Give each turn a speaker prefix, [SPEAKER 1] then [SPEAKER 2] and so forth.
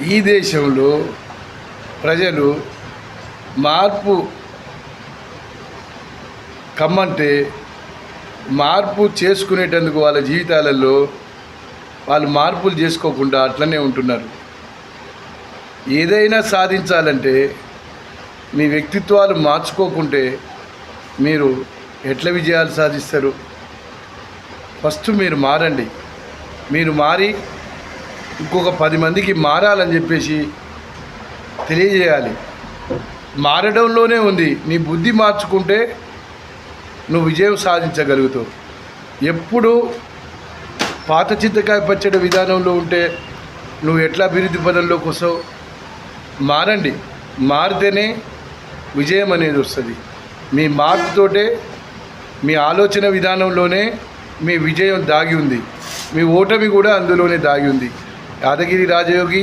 [SPEAKER 1] ఈ దేశంలో ప్రజలు మార్పు కమ్మంటే మార్పు చేసుకునేటందుకు వాళ్ళ జీవితాలలో వాళ్ళు మార్పులు చేసుకోకుండా అట్లనే ఉంటున్నారు. ఏదైనా సాధించాలంటే మీ వ్యక్తిత్వాలు మార్చుకోకుంటే మీరు ఎట్లా విజయాలు సాధిస్తారు? ఫస్ట్ మీరు మారండి. మీరు మారి ఇంకొక 10 మందికి మారాలని చెప్పేసి తెలియజేయాలి. మారడంలోనే ఉంది. నీ బుద్ధి మార్చుకుంటే నువ్వు విజయం సాధించగలుగుతావు. ఎప్పుడు పాత చింతకాయ పచ్చడి విధానంలో ఉంటే నువ్వు ఎట్లా అభివృద్ధి పదంలోకి వస్తావు? మారండి. మారితేనే విజయం అనేది వస్తుంది. మీ మార్పుతోటే, మీ ఆలోచన విధానంలోనే మీ విజయం దాగి ఉంది. మీ ఓటమి కూడా అందులోనే దాగి ఉంది. యాదగిరి రాజయోగి